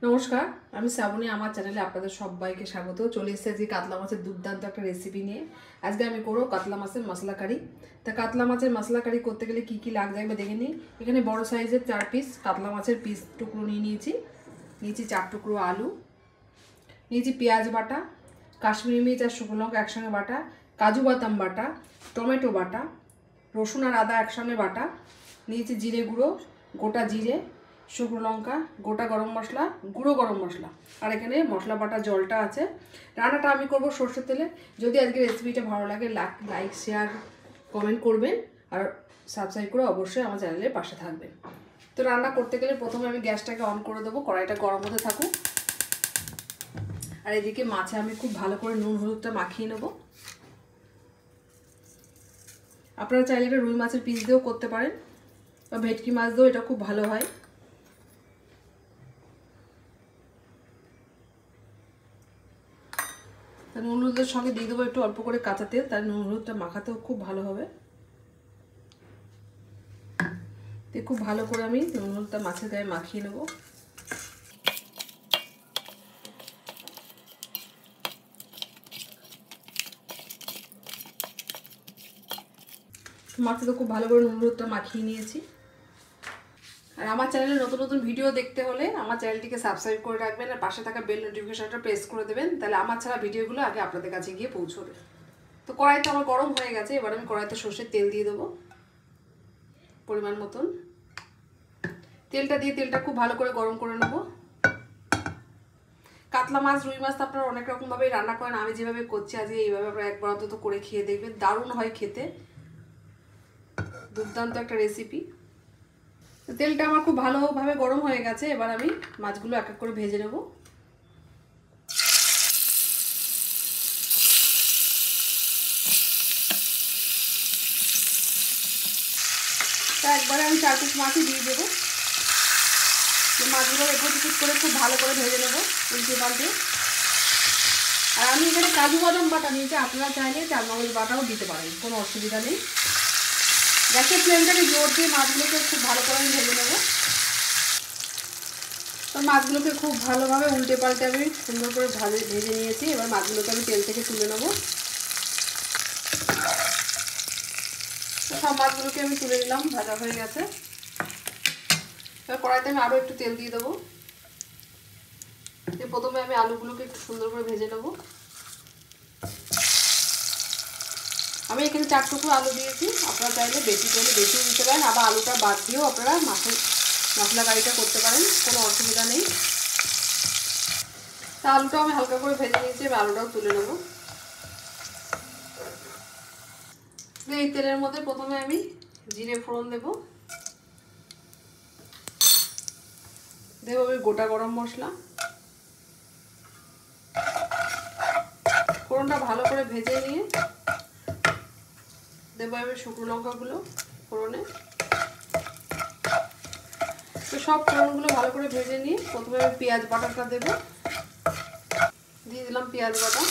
নমস্কার, আমি শ্রাবণী। আমার চ্যানেলে আপনাদের সবাইকে স্বাগত। চলে এসেছি আজকে কাতলা মাছের দুর্দান্ত একটা রেসিপি নিয়ে। আজকে আমি করবো কাতলা মাছের মশলা কারি। তা কাতলা মাছের মশলা কারি করতে গেলে কী কী লাগবে একবার দেখে নিই। এখানে বড় সাইজের 4 পিস কাতলা মাছের পিস টুকরো নিয়েছি 4 টুকরো আলু, নিয়েছি পেঁয়াজ বাটা, কাশ্মীরি মির্চ আর শুকনো লঙ্কা একসঙ্গে বাটা, কাজু বাদাম বাটা, টমেটো বাটা, রসুন আর আদা একসঙ্গে বাটা, নিয়েছি জিরে গুঁড়ো, গোটা জিরে, শুকনো লঙ্কা, গোটা গরম মশলা, গুঁড়ো গরম মশলা, আর এখানে মশলা বাটা জলটা আছে। রান্নাটা আমি করব সর্ষের তেলে। যদি আজকে রেসিপিটা ভালো লাগে লাইক শেয়ার কমেন্ট করবেন আর সাবস্ক্রাইব করে অবশ্যই আমার চ্যানেলের পাশে থাকবেন। তো রান্না করতে গেলে প্রথমে আমি গ্যাসটাকে অন করে দেবো, কড়াইটা গরম হতে থাকুক। আর এদিকে মাছে আমি খুব ভালো করে নুন হলুদটা মাখিয়ে নেব। আপনারা চাইলে এটা রুই মাছের পিস দিয়েও করতে পারেন বা ভেটকি মাছ দিয়েও এটা খুব ভালো হয়। নুন হলুদের সঙ্গে দিয়ে দেবো একটু অল্প করে কাঁচা তেল, তার নুন হলুদটা মাখাতেও খুব ভালো হবে। খুব ভালো করে আমি নুন হলুদটা মাছের গায়ে মাখিয়ে নেব। মাছে তো খুব ভালো করে নুন হলুদটা মাখিয়ে নিয়েছি। আর আমার চ্যানেলে নতুন নতুন ভিডিও দেখতে হলে আমার চ্যানেলটিকে সাবস্ক্রাইব করে রাখবেন আর পাশে থাকা বেল নোটিফিকেশনটা প্রেস করে দেবেন, তাহলে আমার ছাড়া ভিডিওগুলো আগে আপনাদের কাছে গিয়ে পৌঁছবে। তো কড়াইটা আমার গরম হয়ে গেছে, এবার আমি কড়াইতে সর্ষের তেল দিয়ে দেবো পরিমাণ মতন। তেলটা দিয়ে তেলটা খুব ভালো করে গরম করে নেব। কাতলা মাছ রুই মাছ তো আপনারা অনেক রকমভাবেই রান্না করেন, আমি যেভাবে করছি আজকে এইভাবে আপনারা একবার অন্তত করে খেয়ে দেখবেন, দারুণ হয় খেতে, দুর্দান্ত একটা রেসিপি। তেলটা আমার খুব ভালোভাবে গরম হয়ে গেছে, এবার আমি মাছগুলো এক এক করে ভেজে নেব। তা একবারে আমি 4 পিস মাছই দিয়ে দেবো। মাছগুলো এপট ওপট করে খুব ভালো করে ভেজে নেবো উল্টে পাল্টে। আর আমি এখানে কাজু বাদাম বাটা নিয়েছি, আপনারা চাইলে চারমগজ বাটাও দিতে পারেন, কোনো অসুবিধা নেই। গ্যাসের ফ্লেমটাকে জোর দিয়ে মাছগুলোকে খুব ভালো করে আমি ভেজে নেবো। তো মাছগুলোকে খুব ভালোভাবে উল্টে পাল্টে আমি সুন্দর করে ভেজে নিয়েছি। এবার মাছগুলোকে আমি তেল থেকে তুলে নেবো। সব মাছগুলোকে আমি তুলে নিলাম, ভাজা হয়ে গেছে। এবার কড়াইতে আমি আরও একটু তেল দিয়ে দেবো। প্রথমে আমি আলুগুলোকে একটু সুন্দর করে ভেজে নেবো। আমি এখানে 4 টুকরো আলু দিয়েছি, আপনারা চাইলে বেশি করে বেশিও দিতে পারেন, আবার আলুটা বাদ দিয়েও আপনারা মাছের মশলা কারিটা করতে পারেন, কোনো অসুবিধা নেই। তা আলুটাও আমি হালকা করে ভেজে নিয়েছি, এবার আলুটাও তুলে নেবো। এই তেলের মধ্যে প্রথমে আমি জিরে ফোড়ন দেবো, ওই গোটা গরম মশলা। ফোড়নটা ভালো করে ভেজে নিয়ে দেবো এবার শুকনো লঙ্কাগুলো ফোড়নে। তো সব ফোড়নগুলো ভালো করে ভেজে নিয়ে প্রথমে আমি পেঁয়াজ বাটাটা দেবো, দিয়ে দিলাম পেঁয়াজ বাটা।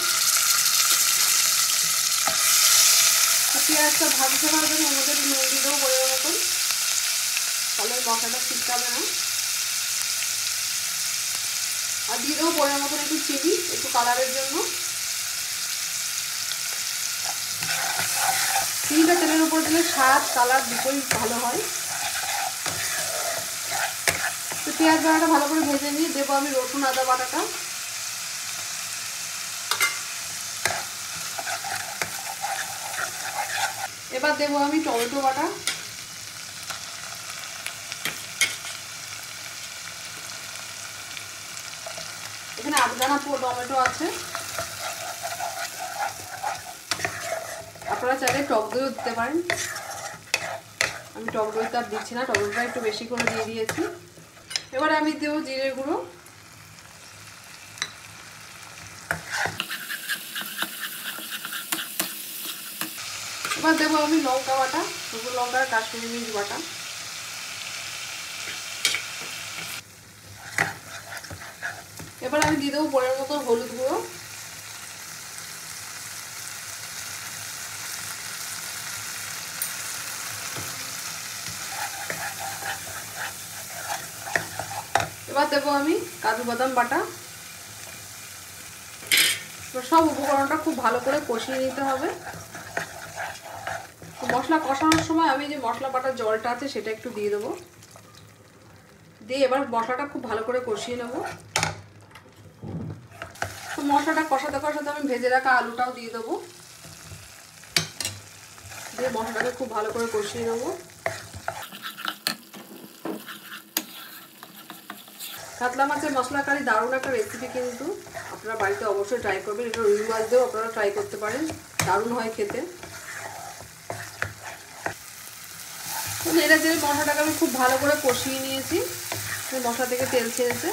পেঁয়াজটা ভাজতে ভাজতে ওর মধ্যে একটু নুন দিয়ে দেবো পরিমাণ মতন, তাহলে মশলাটা ছিটকাবে না। আর দিয়ে দেবো পরিমাণ মতন একটু চিনি, একটু কালারের জন্য। চিনিটা তেলের উপর দিলে স্বাদ কালার দুটোই ভালো হয়। তো পেঁয়াজ বাটাটা ভালো করে ভেজে নিয়ে দেবো আমি রসুন আদা বাটাটা। এবার দেবো আমি টমেটো বাটা। এখানে 8 দানা টমেটো আছে, আপনারা চাইলে টক দইও দিতে পারেন। আমি টক দইটা আর দিচ্ছি না, টক দইটা একটু বেশি করে দিয়ে দিয়েছি। এবার আমি দেবো জিরে গুঁড়ো, এবার দেবো আমি লঙ্কা বাটা, শুকনো লঙ্কা আর কাশ্মীরি মির্চ বাটা। এবার আমি দিয়ে দেবো পরিমাণ মতো হলুদ গুঁড়ো, এবার দেবো দেবো আমি কাজু বাদাম বাটা। সব উপকরণটা খুব ভালো করে কষিয়ে নিতে হবে। তো মশলা কষানোর সময় আমি যে মশলা বাটার জলটা আছে সেটা একটু দিয়ে দেবো, দিয়ে এবার মশলাটা খুব ভালো করে কষিয়ে নেব। তো মশলাটা কষাতে কষাতে আমি ভেজে রাখা আলুটাও দিয়ে দেবো, দিয়ে মশলাটাকে খুব ভালো করে কষিয়ে নেবো। কাতলা মাছের মশলা কারি দারুণ একটা রেসিপি, কিন্তু আপনারা বাড়িতে অবশ্যই ট্রাই করবেন। এটা রুই মাছ দিয়েও আপনারা ট্রাই করতে পারেন, দারুণ হয় খেতে। এটা দিয়ে মশলাটাকে আমি খুব ভালো করে কষিয়ে নিয়েছি, মশলা থেকে তেল ছেড়েছে,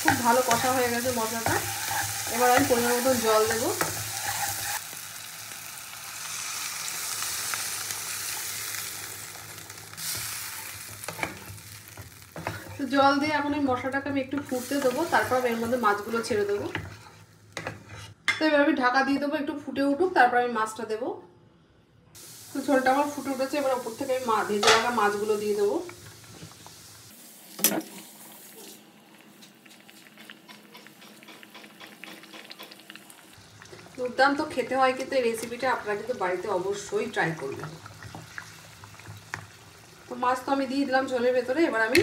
খুব ভালো কষা হয়ে গেছে মশলাটা। এবার আমি পরিমাণ মতো জল দেবো। জল দিয়ে এখন এই মশলাটাকে আমি একটু ফুটতে দেবো, তারপর এর মধ্যে মাছগুলো ছেড়ে দেবো। তো এবার আমি ঢাকা দিয়ে দেবো, একটু ফুটে উঠুক, তারপর আমি মাছটা দেবো। তো ঝোলটা আমার ফুটে উঠেছে, এবার উপর থেকে আমি ভেজে রাখা মাছগুলো দিয়ে দেবো। দুর্দান্ত খেতে হয় কিন্তু এই রেসিপিটা, আপনারা কিন্তু বাড়িতে অবশ্যই ট্রাই করবেন। তো মাছ তো আমি দিয়ে দিলাম ঝোলের ভেতরে। এবার আমি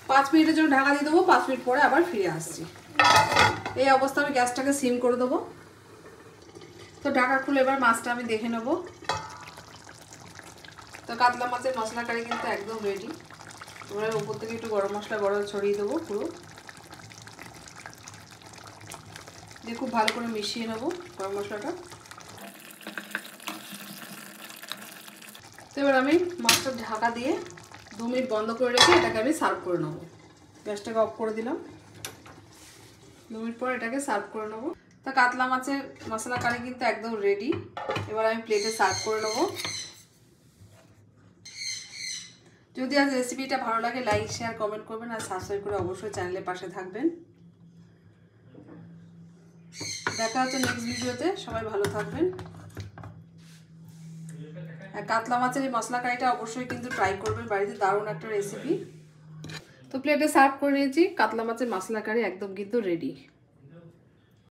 5 মিনিটের জন্য ঢাকা দিয়ে দেবো, 5 মিনিট পরে আবার ফিরে আসছি। এই অবস্থা আমি গ্যাসটাকে সিম করে দেবো। তো ঢাকা খুলে এবার মাছটা আমি দেখে নেব। তো কাতলা মাছের মশলা কারি কিন্তু একদম রেডি। এবার উপর থেকে একটু গরম মশলা ছড়িয়ে দেবো পুরো, দিয়ে খুব ভালো করে মিশিয়ে নেবো গরম মশলাটা। তো এবার আমি মাছটা ঢাকা দিয়ে 2 মিনিট বন্ধ করে রেখে এটাকে আমি সার্ভ করে নেবো। গ্যাসটাকে অফ করে দিলাম, 2 মিনিট পর এটাকে সার্ভ করে নেবো। তো কাতলা মাছের মশলা কারি কিন্তু একদম রেডি। এবার আমি প্লেটে সার্ভ করে নেবো। যদি আজ রেসিপিটা ভালো লাগে লাইক শেয়ার কমেন্ট করবেন, আর সাবস্ক্রাইব করে অবশ্যই চ্যানেলের পাশে থাকবেন। দেখা হচ্ছে নেক্সট ভিডিওতে, সবাই ভালো থাকবেন। আর কাতলা মাছের এই মশলা কারিটা অবশ্যই কিন্তু ট্রাই করবেন বাড়িতে, দারুণ একটা রেসিপি। তো প্লেটে সার্ভ করে নিয়েছি, কাতলা মাছের মশলা কারি একদম কিন্তু রেডি।